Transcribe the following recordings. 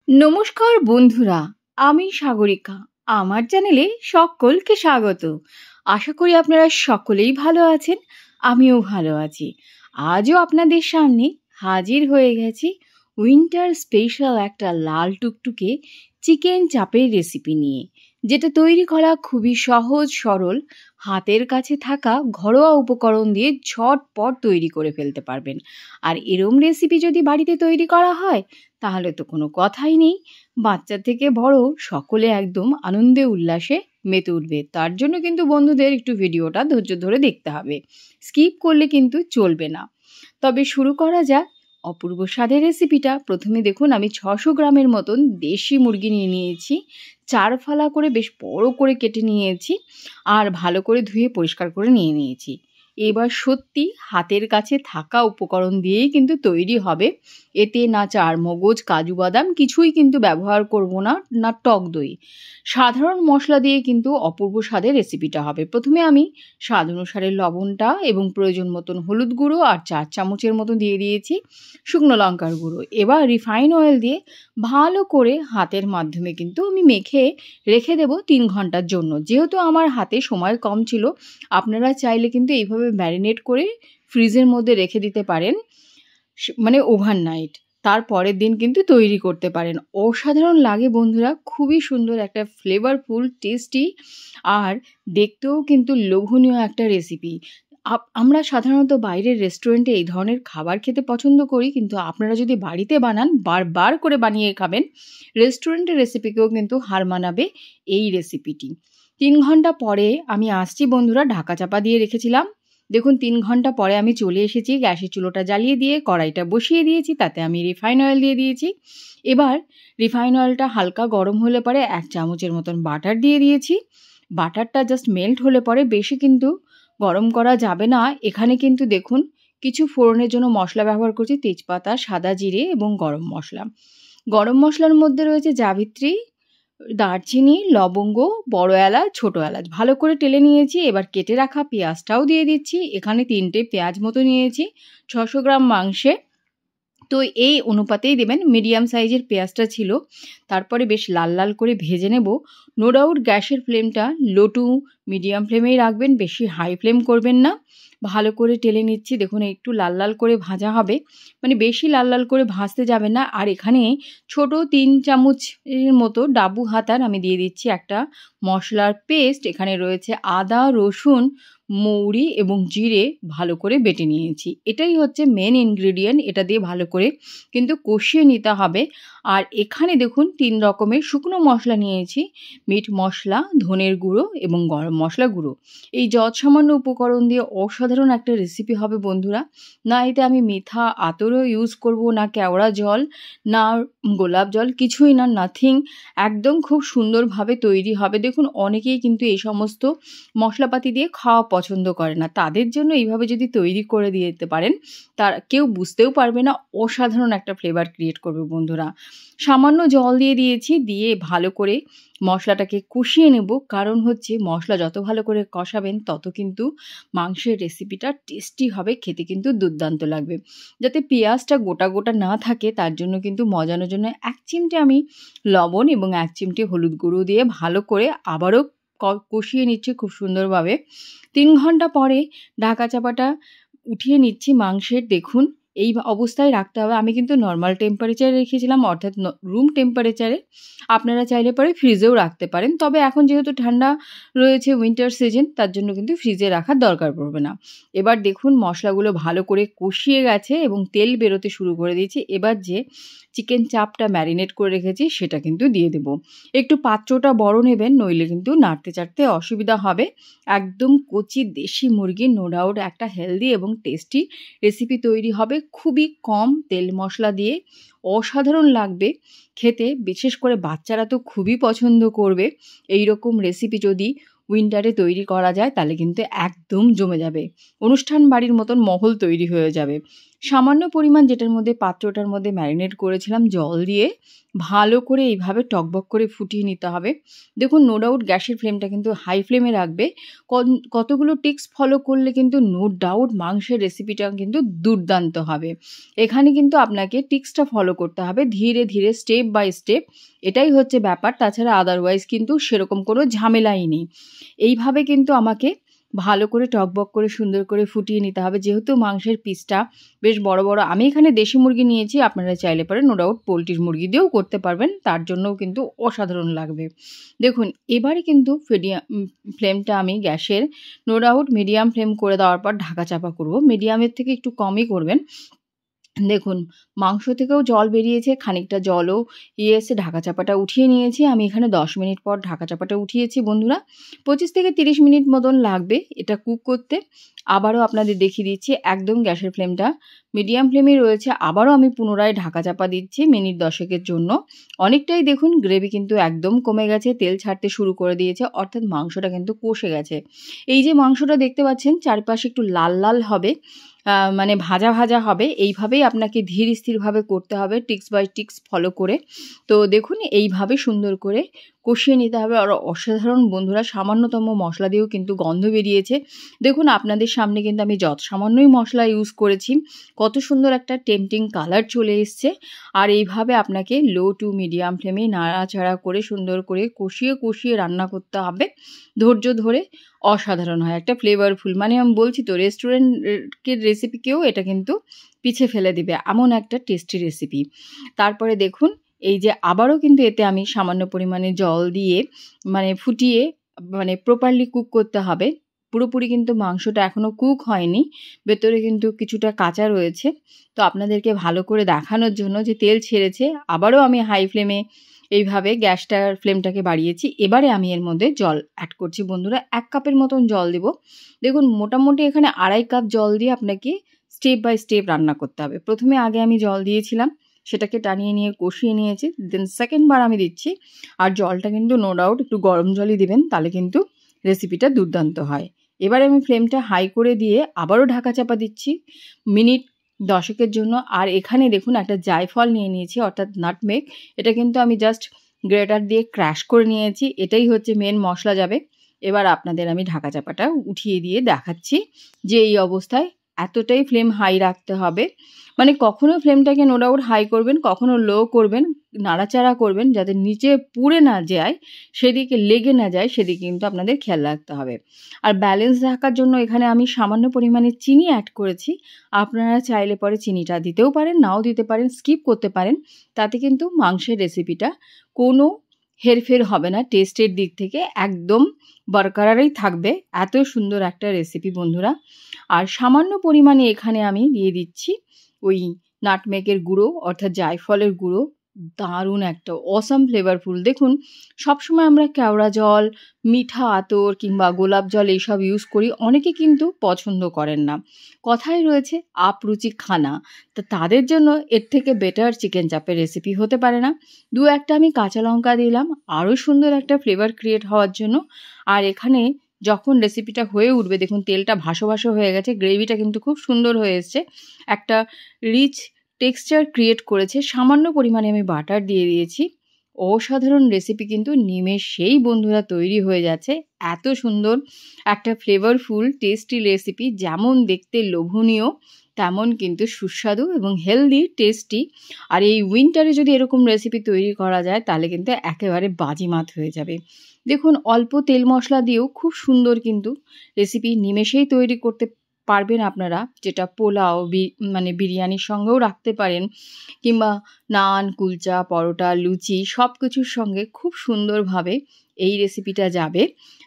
নমস্কার বন্ধুরা, আমি সাগরিকা। আমার চ্যানেলে সকলকে স্বাগত। আশা করি আপনারা সকলেই ভালো আছেন, আমিও ভালো আছি। আজও আপনাদের সামনে হাজির হয়ে গেছি উইন্টার স্পেশাল একটা লাল টুকটুকে চিকেন চাপের রেসিপি নিয়ে, যেটা তৈরি করা খুবই সহজ সরল। হাতের কাছে থাকা ঘরোয়া উপকরণ দিয়ে ঝটপট তৈরি করে ফেলতে পারবেন। আর এরম রেসিপি যদি বাড়িতে তৈরি করা হয় তাহলে তো কোনো কথাই নেই, বাচ্চা থেকে বড় সকলে একদম আনন্দে উল্লাসে মেতে উঠবে। তার জন্য কিন্তু বন্ধুদের একটু ভিডিওটা ধৈর্য ধরে দেখতে হবে, স্কিপ করলে কিন্তু চলবে না। তবে শুরু করা যাক অপূর্ব স্বাদের রেসিপিটা। প্রথমে দেখুন, আমি 600 গ্রামের মতন দেশি মুরগি নিয়ে নিয়েছি। 4 ফালা করে বেশ বড় করে কেটে নিয়েছি, আর ভালো করে ধুয়ে পরিষ্কার করে নিয়ে নিয়েছি। এবার সত্যি হাতের কাছে থাকা উপকরণ দিয়েই কিন্তু তৈরি হবে। এতে না চারমগজ, কাজু বাদাম কিছুই কিন্তু ব্যবহার করব না, না টক দই। সাধারণ মশলা দিয়ে কিন্তু অপূর্ব স্বাদের রেসিপিটা হবে। প্রথমে আমি স্বাদ অনুসারে লবণটা এবং প্রয়োজন মতন হলুদ গুঁড়ো আর 4 চামচের মতো দিয়ে দিয়েছি শুকনো লঙ্কার গুঁড়ো। এবার রিফাইন অয়েল দিয়ে ভালো করে হাতের মাধ্যমে কিন্তু আমি মেখে রেখে দেব 3 ঘন্টার জন্য। যেহেতু আমার হাতে সময় কম ছিল, আপনারা চাইলে কিন্তু এইভাবে ম্যারিনেট করে ফ্রিজের মধ্যে রেখে দিতে পারেন, মানে ওভারনাইট। তার পরের দিন কিন্তু তৈরি করতে পারেন। অসাধারণ লাগে বন্ধুরা, খুবই সুন্দর একটা ফ্লেভারফুল, টেস্টি আর দেখতেও কিন্তু লোভনীয় একটা রেসিপি। আমরা সাধারণত বাইরের রেস্টুরেন্টে এই ধরনের খাবার খেতে পছন্দ করি, কিন্তু আপনারা যদি বাড়িতে বানান, বারবার করে বানিয়ে খাবেন, রেস্টুরেন্টের রেসিপিকেও কিন্তু হার মানাবে এই রেসিপিটি। 3 ঘন্টা পরে আমি আসছি বন্ধুরা, ঢাকা চাপা দিয়ে রেখেছিলাম। দেখুন 3 ঘন্টা পরে আমি চলে এসেছি। গ্যাসের চুলোটা জ্বালিয়ে দিয়ে কড়াইটা বসিয়ে দিয়েছি, তাতে আমি রিফাইন অয়েল দিয়ে দিয়েছি। এবার রিফাইন অয়েলটা হালকা গরম হলে পরে 1 চামচের মতন বাটার দিয়ে দিয়েছি। বাটারটা জাস্ট মেল্ট হলে পরে, বেশি কিন্তু গরম করা যাবে না। এখানে কিন্তু দেখুন কিছু ফোড়নের জন্য মশলা ব্যবহার করছি, তেজপাতা, সাদা জিরে এবং গরম মশলা। গরম মশলার মধ্যে রয়েছে জাবিত্রী, দারচিনি, লবঙ্গ, বড় এলাচ, ছোট এলাচ ভালো করে টেলে নিয়েছি। এবার কেটে রাখা পেঁয়াজটাও দিয়ে দিচ্ছি। এখানে 3টে পেঁয়াজ মতো নিয়েছি 600 গ্রাম মাংসে, তো এই অনুপাতেই দেবেন। মিডিয়াম সাইজের পেঁয়াজটা ছিল। তারপরে বেশ লাল লাল করে ভেজে নেব। নো ডাউট গ্যাসের ফ্লেমটা লো টু মিডিয়াম ফ্লেমেই রাখবেন, বেশি হাই ফ্লেম করবেন না। ভালো করে টেলে নিচ্ছি। দেখুন একটু লাল লাল করে ভাজা হবে, মানে বেশি লাল লাল করে ভাজতে যাবেন না। আর এখানে ছোট 3 চামচের মতো ডাবু হাতার আমি দিয়ে দিচ্ছি একটা মশলার পেস্ট। এখানে রয়েছে আদা, রসুন, মৌরি এবং জিরে ভালো করে বেটে নিয়েছি। এটাই হচ্ছে মেন ইনগ্রিডিয়েন্ট। এটা দিয়ে ভালো করে কিন্তু কষিয়ে নিতে হবে। আর এখানে দেখুন 3 রকমের শুকনো মশলা নিয়েছি, মিট মশলা, ধনের গুঁড়ো এবং গরম মশলা গুঁড়ো। এই যৎসামান্য উপকরণ দিয়ে অসাধারণ একটা রেসিপি হবে বন্ধুরা। না এতে আমি মিঠা আতরও ইউজ করব, না কেওড়া জল, না গোলাপ জল, কিছুই না, নাথিং। একদম খুব সুন্দরভাবে তৈরি হবে। দেখুন অনেকেই কিন্তু এই সমস্ত মশলাপাতি দিয়ে খাওয়া পছন্দ করে না, তাদের জন্য এইভাবে যদি তৈরি করে দিয়ে দিতে পারেন, তারা কেউ বুঝতেও পারবে না। অসাধারণ একটা ফ্লেভার ক্রিয়েট করবে বন্ধুরা। সামান্য জল দিয়ে দিয়েছি, দিয়ে ভালো করে মশলাটাকে কষিয়ে নেব। কারণ হচ্ছে মশলা যত ভালো করে কষাবেন তত কিন্তু মাংসের রেসিপিটা টেস্টি হবে, খেতে কিন্তু দুর্দান্ত লাগবে। যাতে পেঁয়াজটা গোটা গোটা না থাকে তার জন্য কিন্তু মজানোর জন্য 1 চিমটে আমি লবণ এবং 1 চিমটে হলুদ গুঁড়ো দিয়ে ভালো করে আবারও কষিয়ে নিচ্ছি খুব সুন্দরভাবে। 3 ঘন্টা পরে ঢাকা চাপাটা উঠিয়ে নিচ্ছি মাংসের। দেখুন এই অবস্থায় রাখতে হবে। আমি কিন্তু নর্মাল টেম্পারেচারে রেখেছিলাম, অর্থাৎ রুম টেম্পারেচারে। আপনারা চাইলে পরে ফ্রিজেও রাখতে পারেন, তবে এখন যেহেতু ঠান্ডা রয়েছে, উইন্টার সিজন, তার জন্য কিন্তু ফ্রিজে রাখার দরকার পড়বে না। এবার দেখুন মশলাগুলো ভালো করে কষিয়ে গেছে এবং তেল বেরোতে শুরু করে দিয়েছি। এবার যে চিকেন চাপটা ম্যারিনেট করে রেখেছি সেটা কিন্তু দিয়ে দেবো। একটু পাত্রটা বড় নেবেন, নইলে কিন্তু নাড়তে চাড়তে অসুবিধা হবে। একদম কচি দেশি মুরগির নো ডাউট একটা হেলদি এবং টেস্টি রেসিপি তৈরি হবে, খুবই কম তেল মশলা দিয়ে। অসাধারণ লাগবে খেতে, বিশেষ করে বাচ্চারা তো খুবই পছন্দ করবে। এই রকম রেসিপি যদি উইন্টারে তৈরি করা যায় তাহলে কিন্তু একদম জমে যাবে, অনুষ্ঠান বাড়ির মতন মহল তৈরি হয়ে যাবে। সামান্য পরিমাণ যেটার মধ্যে পাত্রটার মধ্যে ম্যারিনেট করেছিলাম জল দিয়ে ভালো করে এইভাবে টকবক করে ফুটিয়ে নিতে হবে। দেখুন নো ডাউট গ্যাসের ফ্লেমটা কিন্তু হাই ফ্লেমে রাখবে। কতগুলো টিপস ফলো করলে কিন্তু নো ডাউট মাংসের রেসিপিটা কিন্তু দুর্দান্ত হবে। এখানে কিন্তু আপনাকে টিপসটা ফলো করতে হবে ধীরে ধীরে স্টেপ বাই স্টেপ, এটাই হচ্ছে ব্যাপার। তাছাড়া আদারওয়াইজ কিন্তু সেরকম কোনো ঝামেলাই নেই। এইভাবে কিন্তু আমাকে ভালো করে টকবক করে সুন্দর করে ফুটিয়ে নিতে হবে। যেহেতু মাংসের পিসটা বেশ বড় বড়, আমি এখানে দেশি মুরগি নিয়েছি, আপনারা চাইলে পরে নো ডাউট পোলট্রির মুরগি দিয়েও করতে পারবেন, তার জন্যও কিন্তু অসাধারণ লাগবে। দেখুন এবারে কিন্তু ফ্লেমটা আমি গ্যাসের নো ডাউট মিডিয়াম ফ্লেম করে দেওয়ার পর ঢাকা চাপা করব। মিডিয়ামের থেকে একটু কমই করবেন। দেখুন মাংস থেকেও জল বেরিয়েছে, খানিকটা জলও এসে ঢাকা চাপাটা উঠিয়ে নিয়েছি। আমি এখানে 10 মিনিট পর ঢাকা চাপাটা উঠিয়েছি বন্ধুরা। 25 থেকে 30 মিনিট মতন লাগবে এটা কুক করতে। আবারও আপনাদের দেখিয়ে দিচ্ছি, একদম গ্যাসের ফ্লেমটা মিডিয়াম ফ্লেমেই রয়েছে। আবারও আমি পুনরায় ঢাকা চাপা দিচ্ছি মিনিট 10 জন্য। অনেকটাই দেখুন গ্রেভি কিন্তু একদম কমে গেছে, তেল ছাড়তে শুরু করে দিয়েছে, অর্থাৎ মাংসটা কিন্তু কষে গেছে। এই যে মাংসটা দেখতে পাচ্ছেন চারপাশে একটু লাল লাল হবে, মানে ভাজা ভাজা হবে, এইভাবেই আপনাকে ধীর স্থিরভাবে করতে হবে টিক্স বাই টিক্স ফলো করে। তো দেখুন এইভাবে সুন্দর করে কষিয়ে নিতে হবে। আর অসাধারণ বন্ধুরা, সামান্যতম মশলা দিয়েও কিন্তু গন্ধ বেরিয়েছে। দেখুন আপনাদের সামনে কিন্তু আমি যত সামান্যই মশলা ইউজ করেছি, কত সুন্দর একটা টেম্পটিং কালার চলে এসছে। আর এইভাবে আপনাকে লো টু মিডিয়াম ফ্লেমে নাড়াচাড়া করে সুন্দর করে কষিয়ে কষিয়ে রান্না করতে হবে ধৈর্য ধরে। অসাধারণ হয়, একটা ফ্লেভারফুল, মানে আমি বলছি তো রেস্টুরেন্টের রেসিপিকেও এটা কিন্তু পিছে ফেলে দিবে, এমন একটা টেস্টি রেসিপি। তারপরে দেখুন এই যে আবারও কিন্তু এতে আমি সামান্য পরিমাণে জল দিয়ে মানে ফুটিয়ে মানে প্রপারলি কুক করতে হবে। পুরোপুরি কিন্তু মাংসটা এখনও কুক হয়নি, ভেতরে কিন্তু কিছুটা কাঁচা রয়েছে। তো আপনাদেরকে ভালো করে দেখানোর জন্য যে তেল ছেড়েছে, আবারও আমি হাই ফ্লেমে এইভাবে গ্যাসটার ফ্লেমটাকে বাড়িয়েছি। এবারে আমি এর মধ্যে জল অ্যাড করছি বন্ধুরা, 1 কাপের মতন জল দেব। দেখুন মোটামুটি এখানে 2.5 কাপ জল দিয়ে আপনাকে স্টেপ বাই স্টেপ রান্না করতে হবে। প্রথমে আগে আমি জল দিয়েছিলাম, সেটাকে টানিয়ে নিয়ে কষিয়ে নিয়েছি, দেন সেকেন্ড বার আমি দিচ্ছি। আর জলটা কিন্তু নো ডাউট একটু গরম জলই দিবেন, তাহলে কিন্তু রেসিপিটা দুর্দান্ত হয়। এবারে আমি ফ্লেমটা হাই করে দিয়ে আবারও ঢাকা চাপা দিচ্ছি মিনিট 10 জন্য। আর এখানে দেখুন একটা জায়ফল নিয়ে নিয়েছি, অর্থাৎ নাটমেগ। এটা কিন্তু আমি জাস্ট গ্রেটার দিয়ে ক্র্যাশ করে নিয়েছি, এটাই হচ্ছে মেন মশলা যাবে। এবার আপনাদের আমি ঢাকা চাপাটা উঠিয়ে দিয়ে দেখাচ্ছি যে এই অবস্থায় এতটাই ফ্লেম হাই রাখতে হবে। মানে কখনো ফ্লেমটাকে নো ডাউট হাই করবেন, কখনো লো করবেন, নাড়াচাড়া করবেন যাতে নিচে পুড়ে না যায়, সেদিকে লেগে না যায়, সেদিকে কিন্তু আপনাদের খেয়াল রাখতে হবে। আর ব্যালেন্স রাখার জন্য এখানে আমি সামান্য পরিমাণে চিনি অ্যাড করেছি। আপনারা চাইলে পরে চিনিটা দিতেও পারেন, নাও দিতে পারেন, স্কিপ করতে পারেন। তাতে কিন্তু মাংসের রেসিপিটা কোনো হেরফের হবে না, টেস্টের দিক থেকে একদম বরকরারই থাকবে। এত সুন্দর একটা রেসিপি বন্ধুরা। আর সামান্য পরিমাণে এখানে আমি দিয়ে দিচ্ছি ওই নাটমেগের গুঁড়ো, অর্থাৎ জায়ফলের গুঁড়ো। দারুণ একটা অসাম ফ্লেভারফুল। দেখুন সবসময় আমরা কেওড়া জল, মিঠা আতর কিংবা গোলাপ জল এইসব ইউজ করি, অনেকে কিন্তু পছন্দ করেন না। কথায় রয়েছে আপরুচি খানা, তো তাদের জন্য এর থেকে বেটার চিকেন চাপের রেসিপি হতে পারে না। 2-1টা আমি কাঁচা লঙ্কা দিলাম আরও সুন্দর একটা ফ্লেভার ক্রিয়েট হওয়ার জন্য। আর এখানে যখন রেসিপিটা হয়ে উঠবে, দেখুন তেলটা ভাসো ভাসো হয়ে গেছে, গ্রেভিটা কিন্তু খুব সুন্দর হয়ে এসছে, একটা রিচ টেক্সচার ক্রিয়েট করেছে। সামান্য পরিমাণে আমি বাটার দিয়ে দিয়েছি। অসাধারণ রেসিপি কিন্তু নিমেষেই বন্ধুরা তৈরি হয়ে যাচ্ছে। এত সুন্দর একটা ফ্লেভারফুল টেস্টি রেসিপি, যেমন দেখতে লোভনীয় তেমন কিন্তু সুস্বাদু এবং হেলদি টেস্টি। আর এই উইন্টারে যদি এরকম রেসিপি তৈরি করা যায় তাহলে কিন্তু একেবারে বাজিমাত হয়ে যাবে। দেখুন অল্প তেল মশলা দিয়েও খুব সুন্দর কিন্তু রেসিপি নিমেষেই তৈরি করতে পারবেন আপনারা, যেটা পোলাও মানে বিরিয়ানির সঙ্গেও রাখতে পারেন, কিংবা নান, কুলচা, পরোটা, লুচি সব কিছুর সঙ্গে খুব সুন্দরভাবে এই রেসিপিটা যাবে।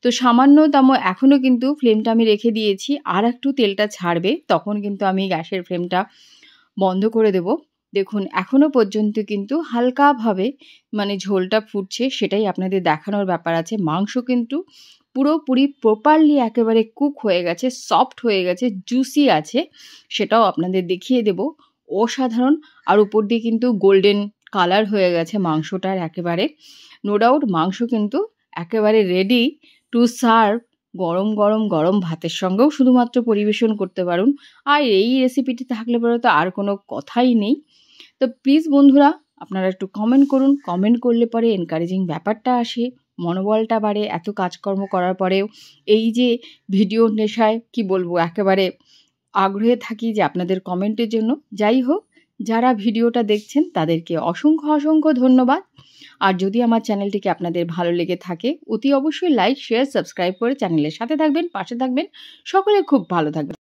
তো সামান্যতম এখনও কিন্তু ফ্লেমটা আমি রেখে দিয়েছি, আর একটু তেলটা ছাড়বে, তখন কিন্তু আমি গ্যাসের ফ্লেমটা বন্ধ করে দেব। দেখুন এখনও পর্যন্ত কিন্তু হালকাভাবে মানে ঝোলটা ফুটছে, সেটাই আপনাদের দেখানোর ব্যাপার আছে। মাংস কিন্তু পুরোপুরি প্রপারলি একেবারে কুক হয়ে গেছে, সফট হয়ে গেছে, জুসি আছে, সেটাও আপনাদের দেখিয়ে দেব। অসাধারণ। আর উপর দিয়ে কিন্তু গোল্ডেন কালার হয়ে গেছে মাংসটার একেবারে। নো ডাউট মাংস কিন্তু একেবারে রেডি টু সার্ভ গরম গরম গরম ভাতের সঙ্গেও শুধুমাত্র পরিবেশন করতে পারুন। আর এই রেসিপিটি থাকলে পরে তো আর কোনো কথাই নেই। তো প্লিজ বন্ধুরা, আপনারা একটু কমেন্ট করুন। কমেন্ট করলে পরে এনকারেজিং ব্যাপারটা আসে, মনোবলটা বাড়ে। এত কাজকর্ম করার পরেও এই যে ভিডিও নেশায় কি বলবো, একেবারে আগ্রহে থাকি যে আপনাদের কমেন্টের জন্য। যাই হোক, যারা ভিডিওটা দেখছেন তাদেরকে অসংখ্য অসংখ্য ধন্যবাদ। আর যদি আমার চ্যানেলটিকে আপনাদের ভালো লেগে থাকে, অতি অবশ্যই লাইক, শেয়ার, সাবস্ক্রাইব করে চ্যানেলের সাথে থাকবেন, পাশে থাকবেন। সকলে খুব ভালো থাকবেন।